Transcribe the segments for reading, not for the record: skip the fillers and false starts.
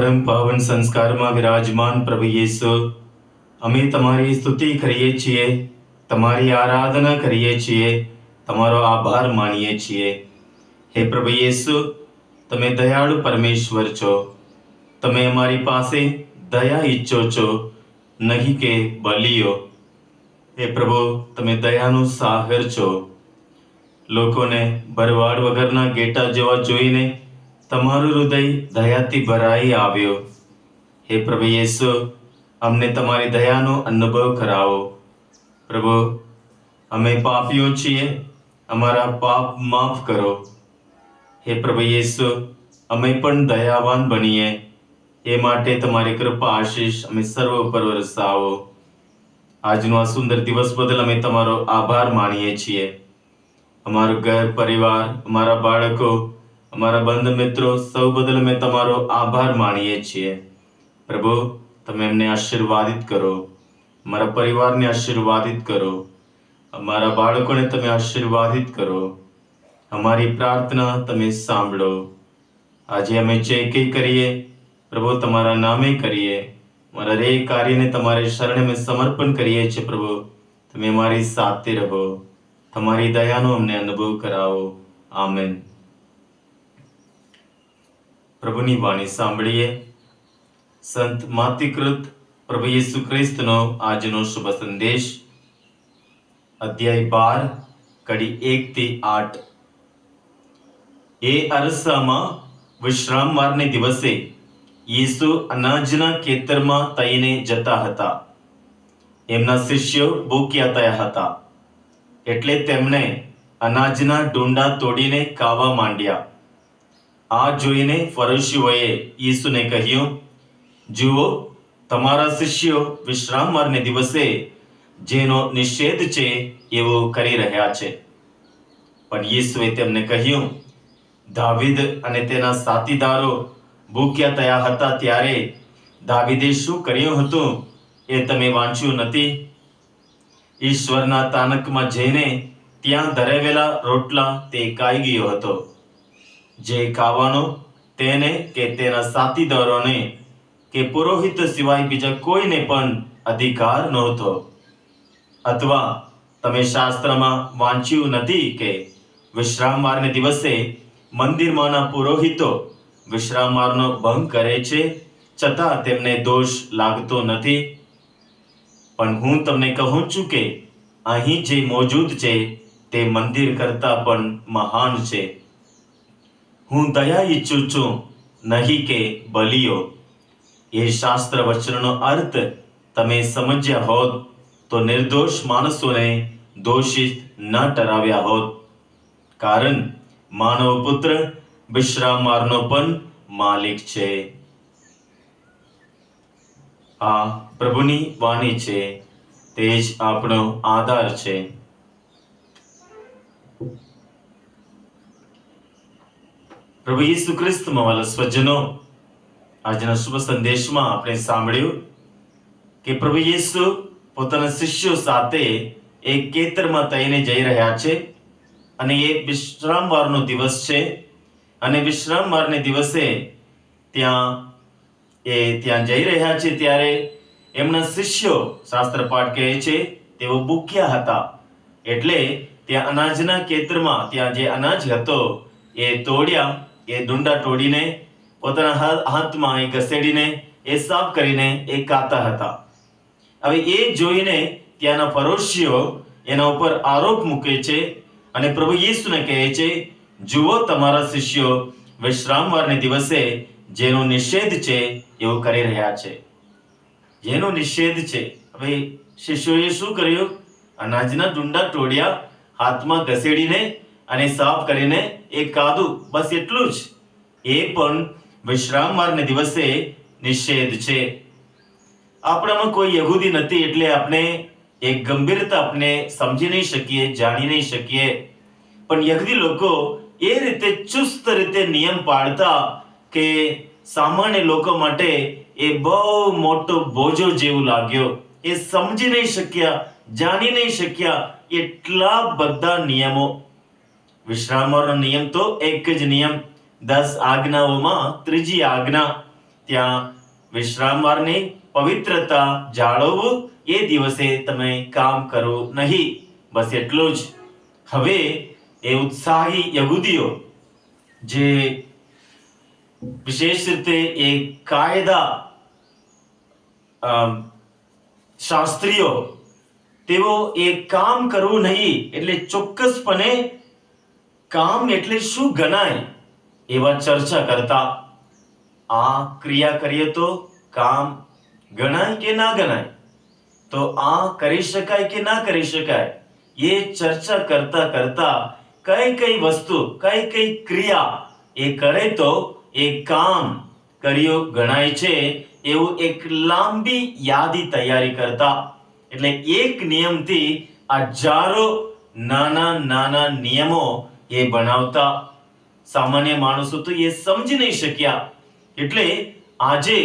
परम पावन संस्कारમાં વિરાજમાન પ્રભુ યેસુ, અમે તમારી સ્તુતિ કરીએ છીએ, તમારી આરાધના કરીએ છીએ, તમારો આભાર માનીએ છીએ. હે પ્રભુ યેસુ, તમે દયાળુ પરમેશ્વર છો. તમે અમારી પાસે દયા ઈચ્છો છો, નહીં કે બલિયો. હે પ્રભુ, તમે દયાનો સાગર છો. લોકોને ભરવાડ વગરના ગેટા જેવા જોઈને તમારું હૃદય દયાથી ભરાઈ આવ્યો. હે પ્રભુ યેસુ, અમને તમારી દયાનો અનુભવ કરાવો. પ્રભુ, અમે પાપીઓ છીએ, અમારા પાપ માફ કરો. હે પ્રભુ યેસુ, અમે પણ દયાવાન બનીએ, એ માટે તમારી કૃપા આશીષ અમે સર્વ ઉપર વરસાવો. આજનો આ સુંદર દિવસ બદલ અમે તમારો આભાર માનીએ છીએ. અમારું ઘર પરિવાર, અમારા બાળકો, અમારા બંધ મિત્રો સૌ બદલ અમે તમારો આભાર માનીએ છીએ. પ્રભુ, તમે એમને આશીર્વાદિત કરો, અમારા પરિવારને આશીર્વાદિત કરો, અમારા બાળકોને તમે આશીર્વાદિત કરો. અમારી પ્રાર્થના તમે સાંભળો. આજે અમે જે કંઈ કરીએ પ્રભુ તમારા નામે કરીએ. અમારા રે કાર્યને તમારે શરણે અમે સમર્પણ કરીએ છીએ. પ્રભુ, તમે અમારી સાથે રહો, તમારી દયાનો અમને અનુભવ કરાવો. આમેન. પ્રભુની વાણી સાંભળીએ. સંત માતિકૃત પ્રભુ યેસુ ખ્રિસ્તનો આજનો શુભ સંદેશ, અધ્યાય 12, કડી 1 થી 8. એ અરસામાં વિશ્રામવારને દિવસે યેસુ અનાજના ખેતરમાં થઈને જતા હતા. એમના શિષ્યો ભૂખ્યા થયા હતા, એટલે તેમણે અનાજના ડૂંડા તોડીને ખાવા માંડ્યા. આ જોઈને ફરીસીઓએ યેસુને કહ્યું, જુઓ, તમારા શિષ્યો વિશ્રામવારને દિવસે જેનો નિષેધ છે એવું કરી રહ્યા છે. પણ યેસુએ તેમને કહ્યું, દાવીદ અને તેના સાથીદારો ભૂખ્યા થયા હતા ત્યારે દાવીદે શું કર્યું હતું એ તમે વાંચ્યું નથી? ઈશ્વરના તાનકમાં જઈને ત્યાં ધરાવેલા રોટલા તે ખાઈ ગયો હતો. જે ખાવાનો તેને કે તેના સાથીદારોને કે પુરોહિત સિવાય બીજા કોઈને પણ અધિકાર નહોતો. અથવા તમે શાસ્ત્રમાં વાંચ્યું નથી કે વિશ્રામવારને દિવસે મંદિરમાંના પુરોહિતો વિશ્રામવારનો ભંગ કરે છે, છતાં તેમને દોષ લાગતો નથી? પણ હું તમને કહું છું કે અહીં જે મોજૂદ છે તે મંદિર કરતાં પણ મહાન છે. હું દયા ઈચ્છું છું, નહીં કે બલિયો. એ શાસ્ત્ર વચનનો અર્થ તમે સમજ્યા હોત તો નિર્દોષ માણસોને દોષિત ન ઠરાવ્યા હોત. કારણ માનવ પુત્ર વિશ્રામવારનો પણ માલિક છે. આ પ્રભુની વાણી છે, તે જ આપણો આધાર છે. પ્રભુ યેસુ ખ્રિસ્તમાં વાલા સ્વજનો, આજના શુભ સંદેશમાં આપણે સાંભળ્યું કે પ્રભુ યેસુ પોતાના શિષ્યો સાથે એક ખેતરમાં થઈને જઈ રહ્યા છે, અને એ વિશ્રામવારનો દિવસ છે. અને વિશ્રામવારને દિવસે ત્યાં જઈ રહ્યા છે ત્યારે એમના શિષ્યો, શાસ્ત્ર પાઠ કહે છે, તેઓ ભૂખ્યા હતા. એટલે ત્યાં અનાજના ખેતરમાં ત્યાં જે અનાજ હતો એ તોડ્યા, એ ડુંડા તોડીને પોતાના હાથમાં એ ઘસેડીને એ સાફ કરીને એ ખાતા હતા. હવે એ જોઈને ત્યાંના ફરોશીઓ એના ઉપર આરોપ મૂકે છે અને પ્રભુ યેસુને કહે છે, જુઓ, તમારા શિષ્યો વિશ્રામવારને દિવસે જેનો નિષેધ છે એવું કરી રહ્યા છે. જેનો નિષેધ છે. હવે શિષ્યોએ શું કર્યું? અનાજના ડુંડા તોડ્યા, હાથમાં ઘસેડીને અને સાફ કરીને એ ખાધું, બસ એટલું જ. એ પણ વિશ્રામવારને દિવસે નિષેધ છે. આપણામાં કોઈ યહૂદી નથી એટલે આપણે એક ગંભીરતા આપણે સમજી નહીં શકીએ, જાણી નહીં શકીએ. પણ યહૂદી લોકો એ રીતે ચુસ્ત રીતે નિયમ પાળતા કે સામાન્ય લોકો માટે એ બહુ મોટો બોજો જેવું લાગ્યો. એ સમજી નહીં શક્યા, જાણી નહીં શક્યા, એટલા બધા નિયમો. વિશ્રામવારનો નિયમ તો એક જ નિયમ, 10 આજ્ઞાઓમાં ત્રીજી આજ્ઞા ત્યાં વિશ્રામવારની પવિત્રતા જાળવવું, એ દિવસે તમે કામ કરો નહીં. બસ એટલું જ. હવે એ ઉત્સાહી યહૂદીઓ, જે વિશેષ રીતે એ કાયદા શાસ્ત્રીઓ, તેઓ એ કામ કરવું નહીં એટલે ચોક્કસપણે કામ એટલે શું ગણાય એવા ચર્ચા કરતા. આ ક્રિયા કરીએ તો કામ ગણાય કે ના ગણાય, તો આ કરી શકાય કે ના કરી શકાય, એ ચર્ચા કરતા કરતા કઈ વસ્તુ, કઈ ક્રિયા એ કરે તો એ કામ કર્યું ગણાય છે, એવું એક લાંબી યાદી તૈયારી કરતા. એટલે એક નિયમથી હજારો નાના નિયમો એ બનાવતા. સામાન્ય માણસો તો એ સમજી નહીં શક્યા. એટલે આજે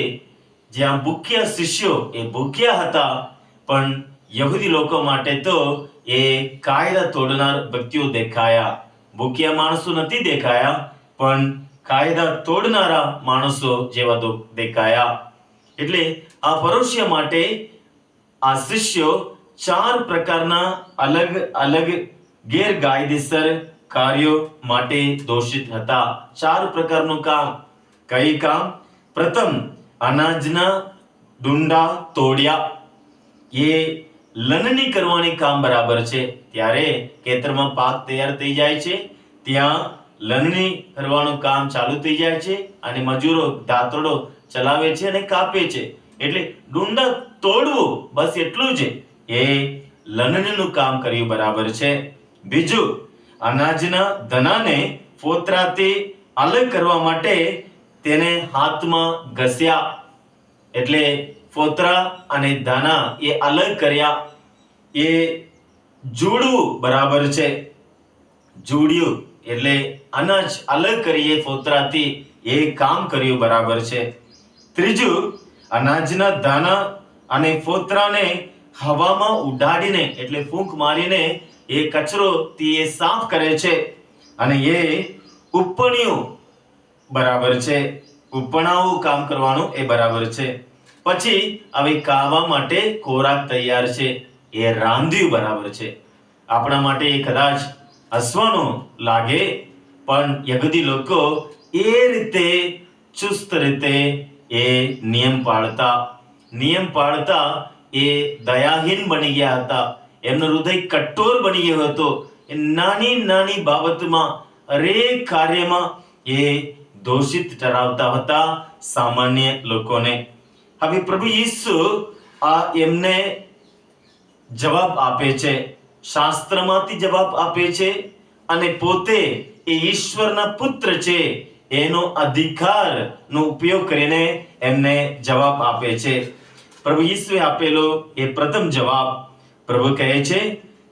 જ્યાં ભૂખ્યા શિષ્યો એ ભૂખ્યા હતા, પણ યહૂદી લોકો માટે તો એ કાયદા તોડનાર વ્યક્તિઓ દેખાયા. ભૂખ્યા માણસો નથી દેખાયા, પણ કાયદા તોડનારા માણસો જેવા દેખાયા. એટલે આ પરોશ્ય માટે આ શિષ્યો 4 પ્રકારના અલગ અલગ ગેરકાયદેસર કાર્યો માટે દોષિત હતા. 4 પ્રકારનું કામ. કઈ કામ? પ્રથમ, અનાજના ડુંડા તોડ્યા. એ લણણી કરવાની કામ બરાબર છે. ત્યારે ખેતરમાં પાક તૈયાર થઈ જાય છે, ત્યાં લણણી કરવાનું કામ ચાલુ થઈ જાય છે, અને મજૂરો દાંતરડો ચલાવે છે અને કાપે છે. એટલે ડુંડા તોડવું, બસ એટલું જ. એ લણણીનું કામ કર્યું બરાબર છે. બીજું, અનાજના દાણાને ફોતરાથી અલગ કરવા માટે તેને હાથમાં ઘસ્યા. એટલે ફોતરા અને દાણા એ અલગ કર્યા. એ જોડવું બરાબર છે. જોડ્યું એટલે અનાજ અલગ કરીએ ફોતરાથી, એ કામ કર્યું બરાબર છે. ત્રીજું, અનાજના દાણા અને ફોતરાને હવામાં ઉડાડીને, એટલે ફૂંક મારીને એ કચરોથી એ સાફ કરે છે, અને એ ઉપણ્યું બરાબર છે. ઉપણાવું કામ કરવાનું એ બરાબર છે. પછી હવે ખાવા માટે ખોરાક તૈયાર છે, એ રાંધ્યું બરાબર છે. આપણા માટે એ કદાચ હસવાનું લાગે, પણ યહૂદી લોકો એ રીતે ચુસ્ત રીતે એ નિયમ પાળતા એ દયાહીન બની ગયા હતા. એમનું હૃદય કઠોર બની ગયું હતું. એ નાની બાબતમાં, હરેક કાર્યમાં એ દોષિત ઠરાવતા હતા સામાન્ય લોકોને. હવે પ્રભુ ઈસુ આ એમને જવાબ આપે છે, શાસ્ત્રમાંથી જવાબ આપે છે, અને પોતે એ ઈશ્વરના પુત્ર છે એનો અધિકારનો ઉપયોગ કરીને એમને જવાબ આપે છે. પ્રભુ ઈસુએ આપેલો એ પ્રથમ જવાબ પ્રભુ કહે છે,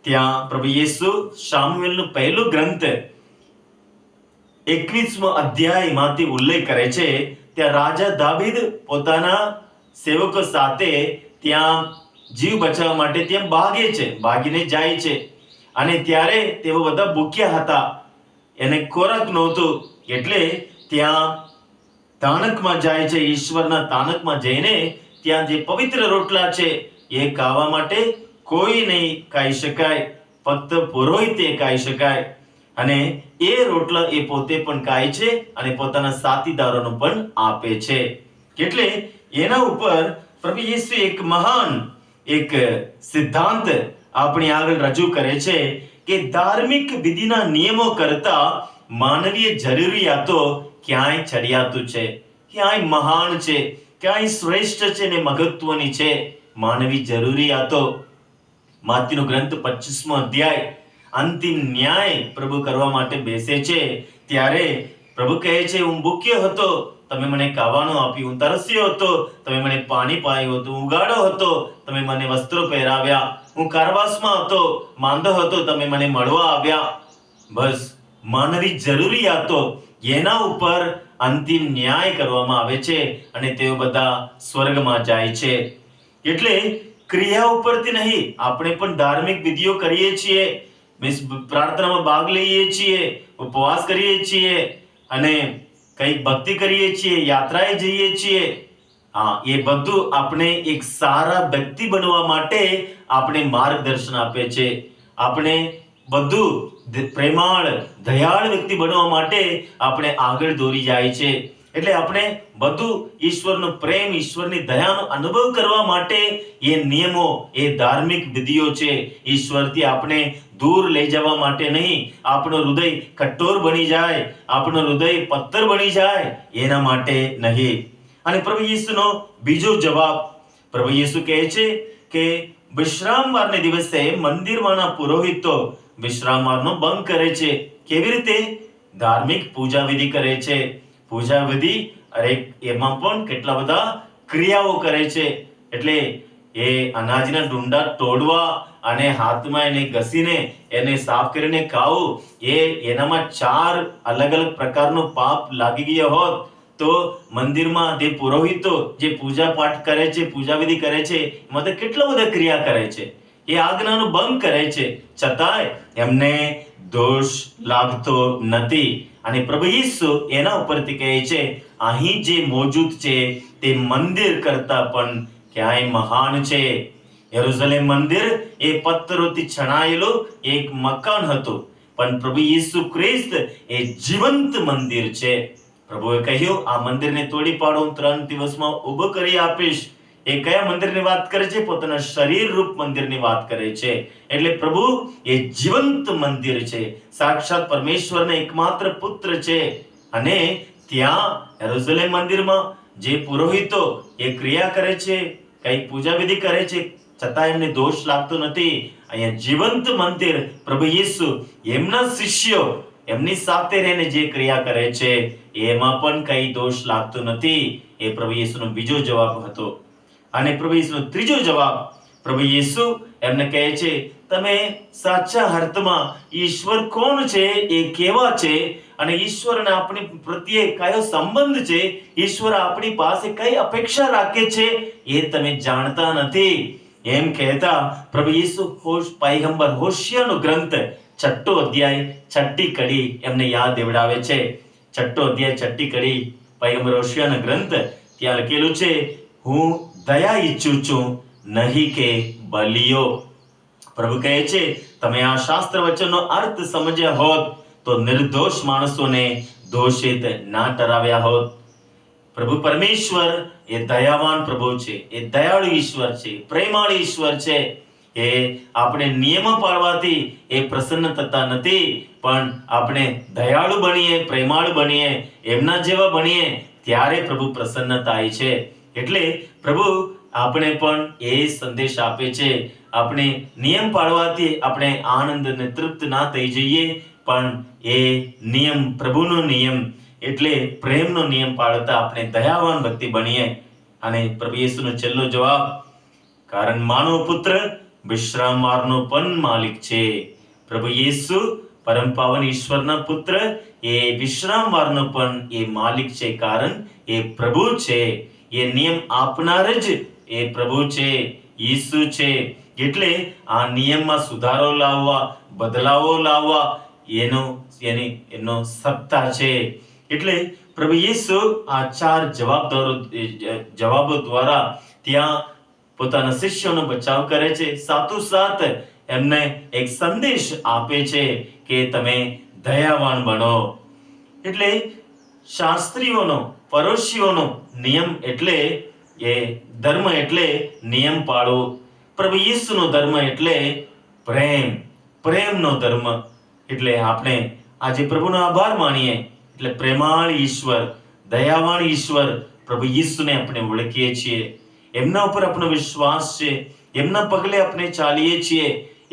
ત્યાં પ્રભુ ઈસુ શામુએલનું પહેલું ગ્રંથ 21મો અધ્યાયમાંથી ઉલ્લેખ કરે છે. ત્યાં રાજા દાવીદ પોતાના સેવકો સાથે ત્યાં જીવ બચાવવા માટે ત્યાં ભાગીને જાય છે, અને ત્યારે તેઓ બધા ભૂખ્યા હતા, એને ખોરાક નહોતું. એટલે ત્યાં તાણકમાં જાય છે, ઈશ્વરના તાણકમાં જઈને ત્યાં જે પવિત્ર રોટલા છે એ ખાવા માટે કોઈ નહીં ખાઈ શકાય, ફક્ત પુરોહિતે ખાઈ શકાય. અને એ રોટલા એ પોતે પણ ખાય છે અને પોતાના સાથીદારોને પણ આપે છે. એટલે એના ઉપર પ્રભુ ઈસુ એક મહાન એક સિદ્ધાંત આપણી આગળ રજૂ કરે છે કે ધાર્મિક વિધિના નિયમો કરતા માનવીય જરૂરિયાતો ક્યાંય ચડિયાતું છે, ક્યાંય મહાન છે, ક્યાંય શ્રેષ્ઠ છે ને મહત્વની છે. માનવી જરૂરિયાતો. માથીનો ગ્રંથ 25મો અધ્યાય અંતિમ ન્યાય પ્રભુ કરવા માટે બેસે છે. ત્યારે પ્રભુ કહે છે, હું ભૂખ્યો હતો, તમે મને ખાવાનું આપ્યું. હું તરસ્યો હતો, તમે મને પાણી પાયું હતું. હું ઉગાડો હતો, તમે મને વસ્ત્રો પહેરાવ્યા. હું કારાવાસમાં હતો, માંદો હતો, તમે મને મળવા આવ્યા. બસ માનવી જરૂરિયાતો, એના ઉપર અંતિમ ન્યાય કરવામાં આવે છે, અને તેઓ બધા સ્વર્ગમાં જાય છે. એટલે ક્રિયા ઉપરથી નહીં, આપણે પણ ધાર્મિક વિધિઓ કરીએ છીએ, પ્રાર્થનામાં ભાગ લઈએ છીએ, ઉપવાસ કરીએ છીએ, અને કંઈક ભક્તિ કરીએ છીએ, યાત્રાએ જઈએ છીએ, હા, એ બધું આપણે એક સારા વ્યક્તિ બનવા માટે આપણે માર્ગદર્શન આપે છે. આપણે બધું પ્રેમાળ, દયાળ વ્યક્તિ બનવા માટે આપણે આગળ દોરી જાય છે. એટલે આપણે બધું ઈશ્વરનો પ્રેમ, ઈશ્વરની દયાનો અનુભવ કરવા માટે એ નિયમો, એ ધાર્મિક વિધિઓ છે. ઈશ્વરથી આપણે દૂર લઈ જવા માટે નહીં, આપણો હૃદય કઠોર બની જાય, આપણો હૃદય પથ્થર બની જાય, એના માટે નહીં. અને પ્રભુ ઈસુનો બીજો જવાબ, પ્રભુ ઈસુ કહે છે કે વિશ્રામવારને દિવસે મંદિરમાંના પુરોહિતો વિશ્રામવારનો ભંગ કરે છે. કેવી રીતે? ધાર્મિક પૂજા વિધિ કરે છે. પૂજા વિધિ, અરે એમાં પણ કેટલા બધા ક્રિયાઓ કરે છે. એટલે એ અનાજના ડુંડા તોડવા અને હાથમાં એને ઘસીને એને સાફ કરીને ખાવું, એનામાં 4 અલગ અલગ પ્રકારનો પાપ લાગી ગયો હોત તો મંદિરમાં જે પુરોહિતો જે પૂજા પાઠ કરે છે, પૂજા વિધિ કરે છે, એમાં તો કેટલા બધા ક્રિયા કરે છે, એ આજ્ઞાનો ભંગ કરે છે, છતાંય એમને દોષ લાગતો નથી. અને પ્રભુ ઈસુ એના ઉપરથી કહે છે, અહીં જે મોજૂદ છે તે મંદિર કરતા પણ ક્યાંય મહાન છે. યરુશલેમ મંદિર એ પથ્થરોથી છણાયેલું એક મકાન હતું, પણ પ્રભુ ઈસુ ખ્રિસ્ત એ જીવંત મંદિર છે. પ્રભુએ કહ્યું, આ મંદિરને તોડી પાડો, 3 દિવસમાં ઊભું કરી આપીશ. એ કયા મંદિરની વાત કરે છે? પોતાના શરીર રૂપ મંદિરની વાત કરે છે. એટલે પ્રભુ એ જીવંત મંદિર છે, સાક્ષાત પરમેશ્વરના એકમાત્ર પુત્ર છે. અને ત્યાં યરુશલેમ મંદિરમાં જે પુરોહિતો એ ક્રિયા કરે છે, કઈ પૂજા વિધિ કરે છે, છતાં એમને દોષ લાગતો નથી. અહીંયા જીવંત મંદિર પ્રભુ ઈસુ એમના શિષ્યો એમની સાથે રહીને જે ક્રિયા કરે છે એમાં પણ કઈ દોષ લાગતો નથી. એ પ્રભુ ઈસુનો બીજો જવાબ હતો. અને પ્રભુ ઈસુનો ત્રીજો જવાબ, પ્રભુ ઈસુ એમને કહે છે, તમે સાચા અર્થમાં ઈશ્વર કોણ છે, એ કેવા છે, અને ઈશ્વરને આપણી પ્રત્યે કયો સંબંધ છે, ઈશ્વર આપણી પાસે કઈ અપેક્ષા રાખે છે, એ તમે જાણતા નથી. એમ કહેતા પ્રભુ ઈસુ પયગંબર હોશિયાનો ગ્રંથ 6 અધ્યાય 6 કડી એમને યાદ દેવડાવે છે. 6 અધ્યાય 6 કડી પયગંબર હોશિયાનો ગ્રંથ, ત્યાં લખેલું છે, હું દયા ઈચ્છું છું, નહીં કે બલિઓ. પ્રભુ કહે છે, તમે આ શાસ્ત્ર વચનનો અર્થ સમજ્યા હોત તો નિર્દોષ માણસોને દોષિત ના ઠરાવ્યા હોત. પ્રભુ પરમેશ્વર એ દયાવાન પ્રભુ છે, એ દયાળુ ઈશ્વર છે, પ્રેમાળ ઈશ્વર છે. એ આપણે નિયમો પાળવાથી એ પ્રસન્ન થતા નથી, પણ આપણે દયાળુ બનીએ, પ્રેમાળ બનીએ, એમના જેવા બનીએ, ત્યારે પ્રભુ પ્રસન્ન થાય છે. એટલે પ્રભુ આપણે પણ એ સંદેશ આપે છે, આપણે નિયમ પાળવાથી આપણે આનંદ અને તૃપ્ત ના થઈ જઈએ, પણ એ નિયમ, પ્રભુનો નિયમ એટલે પ્રેમનો નિયમ પાળતા આપણે દયાવાન વ્યક્તિ બનીએ. અને પ્રભુ ઈસુનો છેલ્લો જવાબ, કારણ માનવ પુત્ર વિશ્રામવારનો પણ માલિક છે. પ્રભુ ઈસુ પરમ પાવન ઈશ્વરના પુત્ર એ વિશ્રામવારનો પણ એ માલિક છે, કારણ એ પ્રભુ છે. એ નિયમ આપનાર જ એ પ્રભુ છે, ઈસુ છે. એટલે આ નિયમમાં સુધારો લાવવા, બદલાવો લાવવા એનો સત્તા છે. એટલે પ્રભુ ઈસુ આ 4 જવાબો દ્વારા ત્યાં પોતાના શિષ્યોનો બચાવ કરે છે, સાથોસાથ એમને એક સંદેશ આપે છે કે તમે દયાવાન બનો. એટલે શાસ્ત્રીઓનો, પરોશીઓનો નિયમ એટલે એ ધર્મ એટલે નિયમ પાળવો. પ્રભુ ઈસુનો ધર્મ એટલે પ્રેમ, પ્રેમનો ધર્મ. એટલે આપણે આજે પ્રભુનો આભાર માનીએ. એટલે પ્રેમાળ ઈશ્વર, દયાવાન ઈશ્વર પ્રભુ ઈસુને આપણે ઓળખીએ છીએ, એમના ઉપર આપણો વિશ્વાસ છે, એમના પગલે આપણે ચાલીએ છીએ,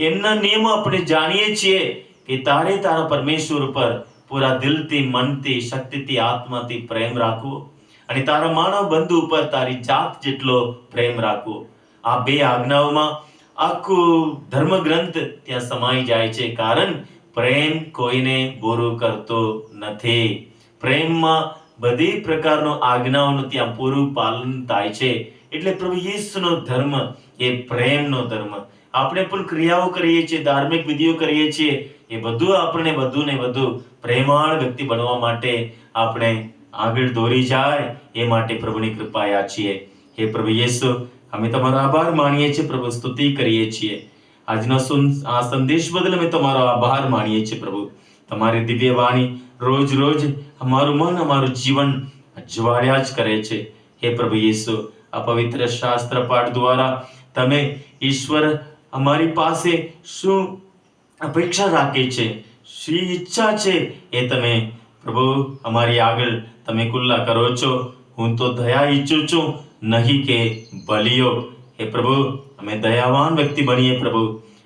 એમના નિયમો આપણે જાણીએ છીએ કે તારા પરમેશ્વર ઉપર પૂરા દિલથી, મનથી, શક્તિથી, આત્માથી પ્રેમ રાખવો, અને તારા માનવ બંધુ ઉપર તારી જાત જેટલો પ્રેમ રાખવો. આ 2 આજ્ઞાઓમાં આખું ધર્મગ્રંથ ત્યાં સમાઈ જાય છે, કારણ પ્રેમ કોઈને બુરું કરતો નથી. પ્રેમમાં બધી પ્રકારનો આજ્ઞાઓનું ત્યાં પૂરું પાલન થાય છે. એટલે પ્રભુ ઈસુનો ધર્મ એ પ્રેમનો ધર્મ. આપણે પણ ક્રિયાઓ કરીએ છીએ, ધાર્મિક વિધિઓ કરીએ છીએ, એ બધું આપણને વધુ ને વધુ પ્રેમાળ વ્યક્તિ બનવા માટે આપણે આગળ દોરી જાય એ માટે પ્રભુની કૃપા યાચીએ. હે પ્રભુ યેસુ, અમે તમારો આભાર માનીએ છીએ પ્રભુ, સ્તુતિ કરીએ છીએ. આજનો આ સંદેશ બદલ અમે તમારો આભાર માનીએ છીએ પ્રભુ. તમારી દિવ્ય વાણી રોજ રોજ અમારું મન, અમારું જીવન અજવાળ્યા જ કરે છે. હે પ્રભુ યેસુ, આ પવિત્ર શાસ્ત્ર પાઠ દ્વારા તમે ઈશ્વર અમારી પાસે શું અપેક્ષા રાખે છે, શી ઈચ્છા છે, એ તમે પ્રભુ અમારી આગળ તમે ખુલ્લા કરો છો. હું તો દયા ઈચ્છું છું, નહીં કે બલિયો. હે પ્રભુ, અમે દયાવાન વ્યક્તિ બનીએ પ્રભુ.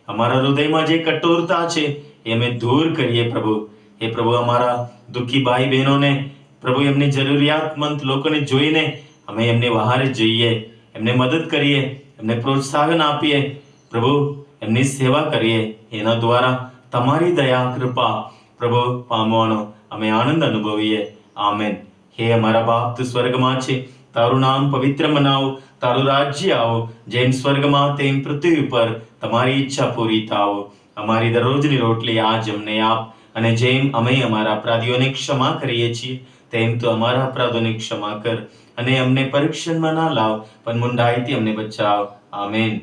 અમારા હૃદયમાં જે કઠોરતા છે એ અમે દૂર કરીએ પ્રભુ. હે પ્રભુ, અમારા દુઃખી ભાઈ બહેનોને પ્રભુ, એમની જરૂરિયાતમંદ લોકોને જોઈને અમે એમને વહારે જઈએ, એમને મદદ કરીએ, એમને પ્રોત્સાહન આપીએ પ્રભુ, એમની સેવા કરીએ. એના દ્વારા તમારી દયા કૃપા પ્રભુ પામવાનો અમે આનંદ અનુભવીએ. આમેન. હે અમારા બાપ, તું સ્વર્ગમાં છે, તારું નામ પવિત્ર મનાવો, તારું રાજ્ય આવો, જેમ સ્વર્ગમાં તેમ પૃથ્વી ઉપર તમારી ઈચ્છા પૂરી થાવો. અમારી દરરોજની રોટલી આજ અમને આપ, અને જેમ અમે અમારા અપરાધીઓને ક્ષમા કરીએ છીએ તેમ તું અમારા અપરાધોને ક્ષમા કર, અને અમને પરીક્ષણમાં ના લાવ, પણ મુંડાઈથી અમને બચાવ. આમેન.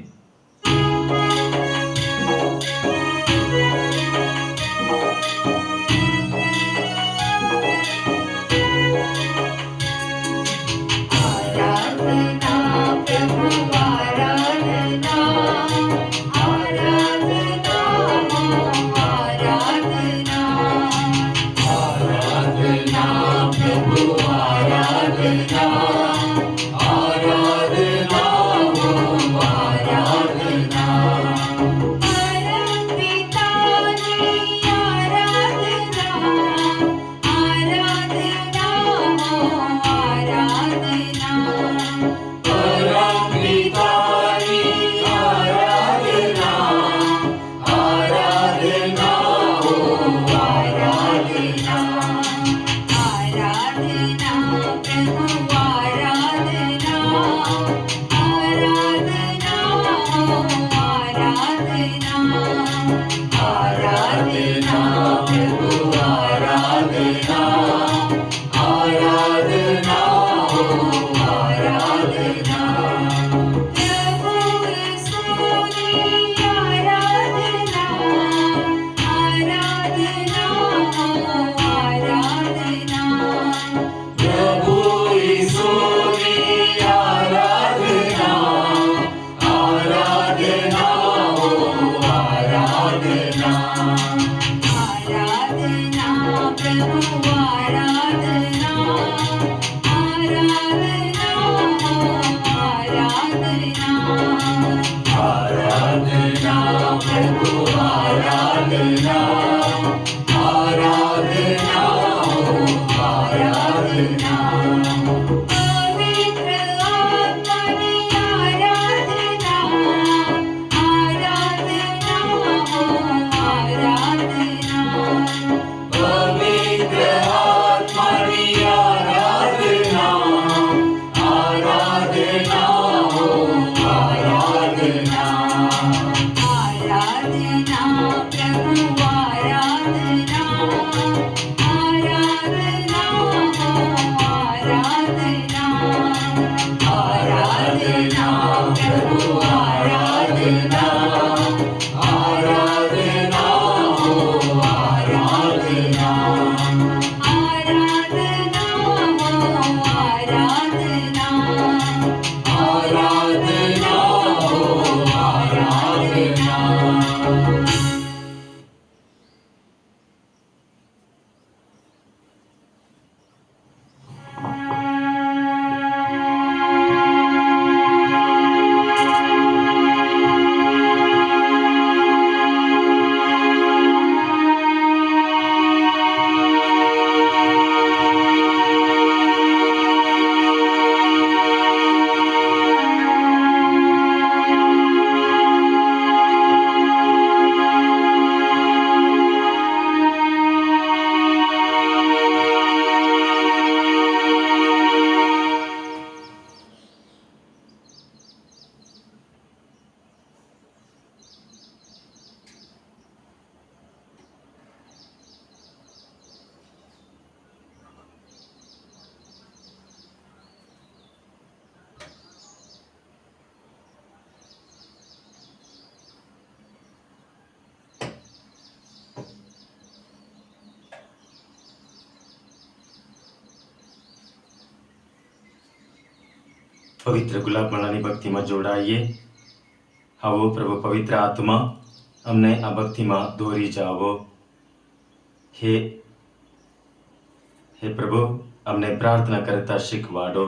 Pavitra પવિત્ર ગુલાબમાળાની ભક્તિમાં જોડાઈએ. આવો પ્રભુ પવિત્ર આત્મા, અમને આ ભક્તિમાં દોરી જાઓ. હે પ્રભુ, અમને પ્રાર્થના કરતા શીખવાડો.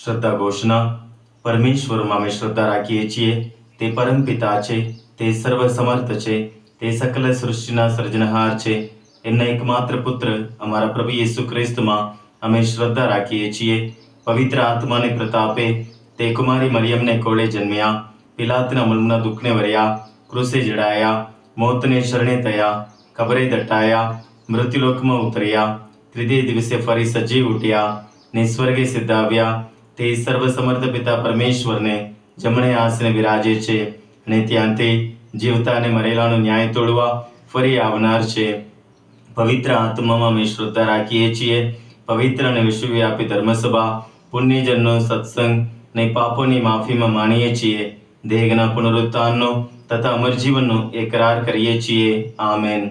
શ્રદ્ધા ઘોષણા. પરમેશ્વરમાં અમે શ્રદ્ધા રાખીએ છીએ. તે પરમ પિતા છે, તે સર્વસમર્થ છે, તે સકલ સૃષ્ટિના સર્જનહાર છે. એમના એકમાત્ર પુત્ર અમારા પ્રભુ યેસુ ખ્રિસ્તમાં અમે શ્રદ્ધા રાખીએ છીએ. પવિત્ર આત્માને પ્રતાપે તે કુમારી મરિયમને કોળે જન્મ્યા, પિલાતના મુલમના દુઃખને વર્યા, ક્રુસે જડાયા, મોતને શરણે થયા, કબરે દટાયા, મૃત્યુલોકમાં ઉતર્યા, ત્રીજે દિવસે ફરી સજીવ ઉઠ્યા, ને સ્વર્ગે સિદ્ધાવ્યા. તે સર્વસમર્થ પિતા પરમેશ્વરને જમણે આસને વિરાજે છે, અને ત્યાંથી જીવતા અને મરેલાનો ન્યાય તોડવા ફરી આવનાર છે. પવિત્ર આત્મામાં અમે શ્રદ્ધા રાખીએ છીએ. પવિત્ર અને વિશ્વવ્યાપી ધર્મસભા, પુણ્યજનનો સત્સંગ ને પાપોની માફીમાં માનીએ છીએ. દેહના પુનરુત્થાનનો તથા અમર જીવનનો એકરાર કરીએ છીએ. આમેન.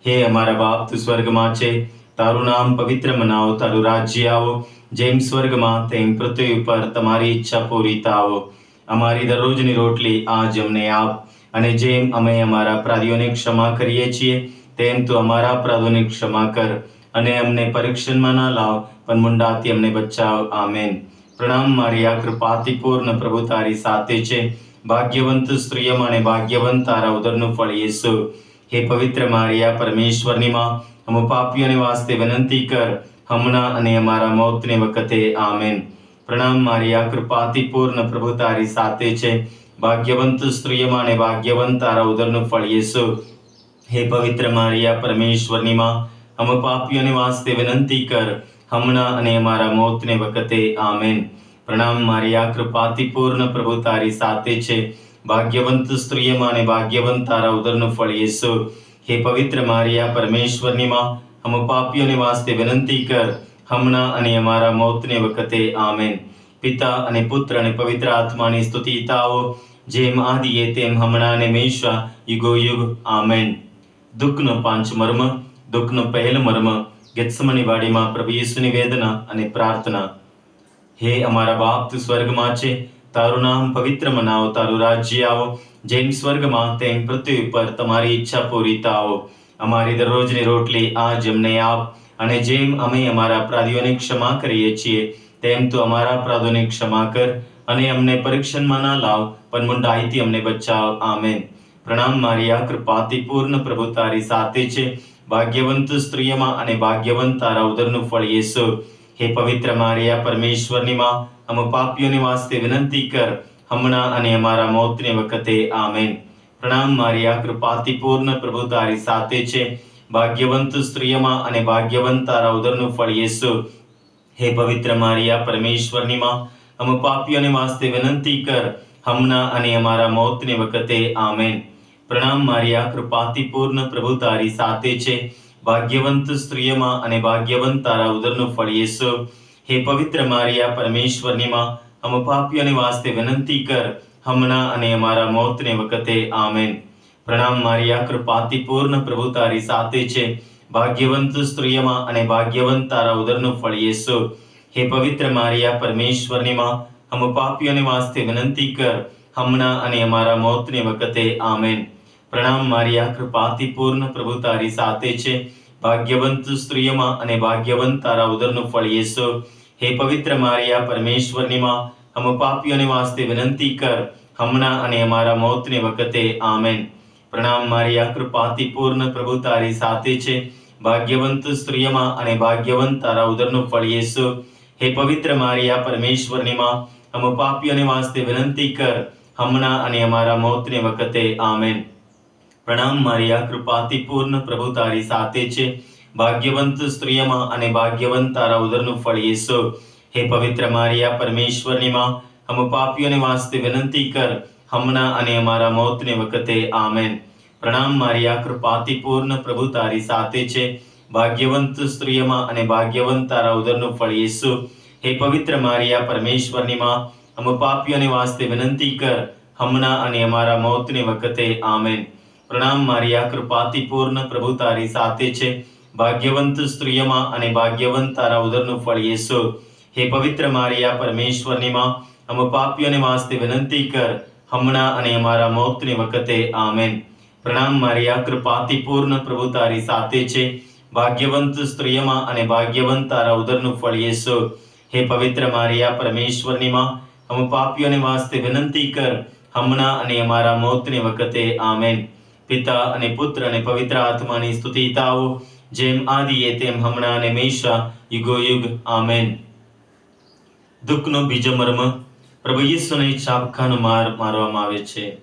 હે અમારા બાપ, તું સ્વર્ગમાં છે, તારું નામ પવિત્ર મનાવો, તારું રાજ્ય આવો. જેમ સ્વર્ગમાં તેમ પૃથ્વી ઉપર તમારી ઈચ્છા પૂરી થાવો. અમારી દરરોજની રોટલી આજ અમને આપ, અને જેમ અમે અમારા અપરાધીઓને ક્ષમા કરીએ છીએ, તેમ તું અમારા અપરાધોની ક્ષમા કર, અને અમને પરીક્ષણમાં ના લાવ, પણ મુંડાથી અમને બચાવ. આમેન. પ્રણામ મારિયા, કૃપાથી પૂર્ણ, પ્રભુ તારી સાથે છે. ભાગ્યવંત સ્ત્રીઓમાં અને ભાગ્યવંત તારા ઉદરનું ફળ યેસુ. હે પવિત્ર મારિયા, પરમેશ્વરની માં, અમે પાપીઓને વાસ્તે વિનંતી કર, હમણાં અને અમારા મોતને વખતે. આમેન. પ્રણામ મારિયા, કૃપાથી પૂર્ણ, પ્રભુ તારી સાથે છે. ભાગ્યવંત સ્ત્રીઓમાં અને ભાગ્યવંત તારા ઉદરનું ફળ યેસુ. હે પવિત્ર મારિયા, પરમેશ્વરની માં, અમે પાપીઓને વાસ્તે વિનંતી કર, હમણાં અને અમારા મોતને વખતે. આમેન. પ્રણામ મારિયા, કૃપાથી પૂર્ણ, પ્રભુ તારી સાથે છે. ભાગ્યવંત સ્ત્રીઓમાં અને ભાગ્યવંત તારા ઉદરનું ફળ યેસુ. હે પવિત્ર મારિયા, પરમેશ્વરની માં, અમે પાપીઓને વાસ્તે વિનંતી કર, હમણાં અને અમારા મોતને વખતે. આમેન. પિતા અને પુત્ર અને પવિત્ર આત્માની સ્તુતિ થાઓ, જેમ આદિએ તેમ હમણાં અને હંમેશા યુગો યુગ. આમેન. દુઃખનો પાંચ મર્મ. દુઃખનો પહેલ મર્મ, ગેત્સેમની વાડીમાં પ્રભુ યેસુની વેદના અને પ્રાર્થના. હે અમારા બાપ, તું સ્વર્ગમાં છે, તારું નામ પવિત્ર મનાવો, તારું રાજ્ય આવો. જેમ સ્વર્ગમાં તેમ પૃથ્વી ઉપર તમારી ઈચ્છા પૂરી થાવો. અમારી દરરોજની રોટલી આજ અમને આપ, અને જેમ અમે અમારા અપરાધીઓને ક્ષમા કરીએ છીએ, તેમ તું અમારા અપરાધોની ક્ષમા કર, અને અમને પરીક્ષણમાં ના લાવ, પણ મુંડાઈથી અમને બચાવ. આમેન. પ્રણામ મારિયા, કૃપાથી પૂર્ણ, પ્રભુ તારી સાથે છે. ભાગ્યવંત સ્ત્રીઓમાં અને ભાગ્યવંત તારા ઉદરનું ફળ યેસુ. હે પવિત્ર મારિયા, પરમેશ્વરની માં, અમે પાપીઓને વાસ્તે વિનંતી કર, હમણાં અને અમારા મોતને વખતે. આમેન. પ્રણામ મારિયા, કૃપાથી પૂર્ણ, પ્રભુ તારી સાથે છે. ભાગ્યવંત સ્ત્રીઓમાં અને ભાગ્યવંત તારા ઉદરનું ફળ યેસુ. હે પવિત્ર મારિયા, પરમેશ્વરની માં, અમે પાપીઓને વાસ્તે વિનંતી કર, હમણાં અને અમારા મોતને વખતે. આમેન. પ્રણામ મારિયા, કૃપાથી પૂર્ણ, પ્રભુ તારી સાથે છે. ભાગ્યવંત સ્ત્રીઓમાં અને ભાગ્યવંત તારા ઉદરનું ફળ યેસુ. હે પવિત્ર મારિયા, પરમેશ્વરની માં, અમે પાપીઓને વાસ્તે વિનંતી કર, હમણાં અને અમારા મોતને વખતે. આમેન. પ્રણામ મારિયા, કૃપાથી પૂર્ણ, પ્રભુ તારી સાથે છે. ભાગ્યવંત સ્ત્રીઓમાં અને ભાગ્યવંત તારા ઉદરનું ફળ યેસુ. હે પવિત્ર મારિયા, પરમેશ્વરની માં, અમે પાપીઓને વાસ્તે વિનંતી કર, હમણાં અને અમારા મોતને વખતે. આમેન. પ્રણામ મારિયા, કૃપાથી પૂર્ણ, પ્રભુ તારી સાથે છે. ભાગ્યવંત સ્ત્રીઓમાં અને ભાગ્યવંત તારા ઉદરનું ફળ યેસુ. હે પવિત્ર મારિયા, પરમેશ્વરની માં, અમે પાપીઓને વાસ્તે વિનંતી કર, હમણાં અને અમારા મોતને વખતે. આમેન. પ્રણામ મારિયા, કૃપાથી પૂર્ણ, પ્રભુ તારી સાથે છે. ભાગ્યવંત સ્ત્રીઓમાં અને ભાગ્યવંત તારા ઉદરનું ફળ યેસુ. હે પવિત્ર મારિયા, પરમેશ્વરની માં, અમે પાપીઓને વાસ્તે વિનંતી કર, હમણાં અને અમારા મોતને વખતે. આમેન. પ્રણામ મારિયા, કૃપાથી પૂર્ણ, પ્રભુ તારી સાથે છે. ભાગ્યવંત સ્ત્રીઓમાં અને ભાગ્યવંત તારા ઉદરનું ફળ યેસુ. હે પવિત્ર મારિયા, પરમેશ્વરની માં, અમે પાપીઓને વાસ્તે વિનંતી કર, હમણાં અને અમારા મોતને વખતે. આમેન. પ્રણામ મારિયા, કૃપાથી પૂર્ણ, પ્રભુ તારી સાથે છે. ભાગ્યવંત સ્ત્રીઓમાં અને ભાગ્યવંત તારા ઉદરનું ફળ યેસુ. હે પવિત્ર મારિયા, પરમેશ્વરની માં, અમે પાપીઓને વાસ્તે વિનંતી કર, હમણાં અને અમારા મોતને વખતે. આમેન. પ્રણામ મારિયા, કૃપાથી પૂર્ણ, પ્રભુ તારી સાથે છે. ભાગ્યવંત સ્ત્રીઓમાં અને ભાગ્યવંત તારા ઉદરનું ફળ યેસુ. હે પવિત્ર મારિયા પરમેશ્વરની માં, અમે પાપીઓને વાસ્તે વિનંતી કર, હમણાં અને અમારા મોતની વખતે. આમેન. પ્રણામ મારિયા, કૃપાથી પૂર્ણ, પ્રભુ તારી સાથે છે. ભાગ્યવંત સ્ત્રીઓમાં અને ભાગ્યવંત તારા ઉદરનું ફળ યેસુ. હે પવિત્ર મારિયા પરમેશ્વરની માં, અમે પાપીઓને વાસ્તે વિનંતી કર, હમણાં અને અમારા મોતની વખતે. આમેન. પિતા અને પુત્ર અને પવિત્ર આત્માની સ્તુતિ થાઓ, જેમ આદિએ તેમ હમણાં અને હંમેશા યુગોયુગ. આમેન. દુઃખનો બીજો મર્મ, પ્રભુ ઈસુને ચાબખાનો માર મારવામાં આવે છે.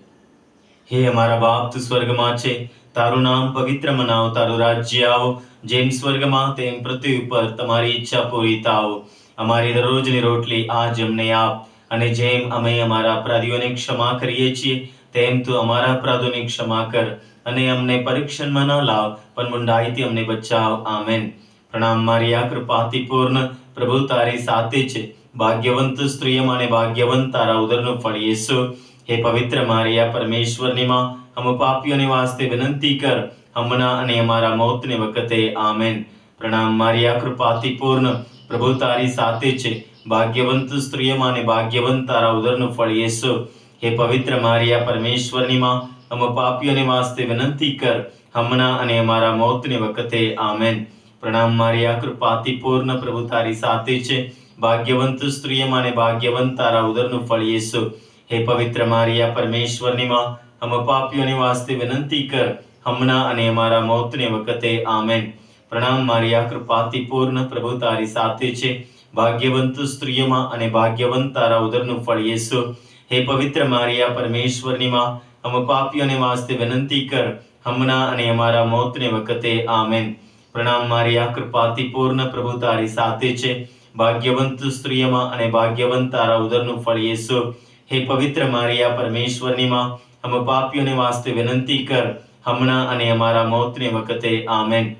હે અમારા બાપ, તું સ્વર્ગમાં છે, તારું નામ પવિત્ર મનાવ, તારું રાજ્ય આવો, જેમ સ્વર્ગમાં તેમ પૃથ્વી ઉપર તમારી ઈચ્છા પૂરી થાવ. અમારી દરરોજની રોટલી આજ અમને આપ, અને જેમ અમે અમારા અપરાધીઓને ક્ષમા કરીએ છીએ, તેમ તું અમારા અપરાધોની ક્ષમા કર, અને અમને પરીક્ષણમાં ન લાવ, પણ મૂંઢાઈથી અમને બચાવ. આમેન. પ્રણામ મારિયા, કૃપાથી પૂર્ણ, પ્રભુ તારી સાથે છે. ભાગ્યવંત સ્ત્રીઓમાં અને ભાગ્યવંત તારા ઉદરનું ફળ યેસુ. હે પવિત્ર મારિયા પરમેશ્વરની માં, અમે પાપીઓને વાસ્તે વિનંતી કર, હમણાં અને અમારા મોતની વખતે. આમેન. પ્રણામ મારિયા, કૃપાથી પૂર્ણ, પ્રભુ તારી સાથે છે. ભાગ્યવંત સ્ત્રીઓમાં અને ભાગ્યવંત તારા ઉદરનું ફળ યેસુ. હે પવિત્ર મારિયા પરમેશ્વરની માં, અમે પાપીઓને વાસ્તે વિનંતી કર, હમણાં અને અમારા મોતની વખતે. આમેન. પ્રણામ મારિયા, કૃપાથી પૂર્ણ, પ્રભુ તારી સાથે છે. ભાગ્યવંત સ્ત્રીઓમાં અને ભાગ્યવંત તારા ઉદરનું ફળ યેસુ. હે પવિત્ર મારિયા પરમેશ્વરની માં, અમે પાપીઓને વાસ્તે વિનંતી કર, હમણાં અને અમારા મોતની વખતે. આમેન. પ્રણામ મારિયા, કૃપાથી પૂર્ણ, પ્રભુ તારી સાથે છે. ભાગ્યવંત સ્ત્રીઓમાં અને ભાગ્યવંત તારા ઉદરનું ફળ યેસુ. હે પવિત્ર મારિયા પરમેશ્વરની માં, અમે પાપીઓને વાસ્તે વિનંતી કર, હમણાં અને અમારા મોતની વખતે. આમેન. પ્રણામ મારિયા, કૃપાથી પૂર્ણ, પ્રભુ તારી સાથે છે. ભાગ્યવંત સ્ત્રીઓમાં અને ભાગ્યવંત તારા ઉદરનું ફળ યેસુ. હે પવિત્ર મારિયા પરમેશ્વરની માં, અમે પાપીઓને વાસ્તે વિનંતી કર, હમણાં અને અમારા મોતની વખતે. આમેન.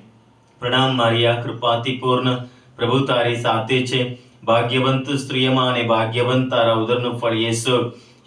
પ્રણામ મારિયા, કૃપાથી પૂર્ણ, પ્રભુ તારી સાથે છે. ભાગ્યવંત સ્ત્રીઓમાં અને ભાગ્યવંત તારા ઉદરનું ફળ યેસુ.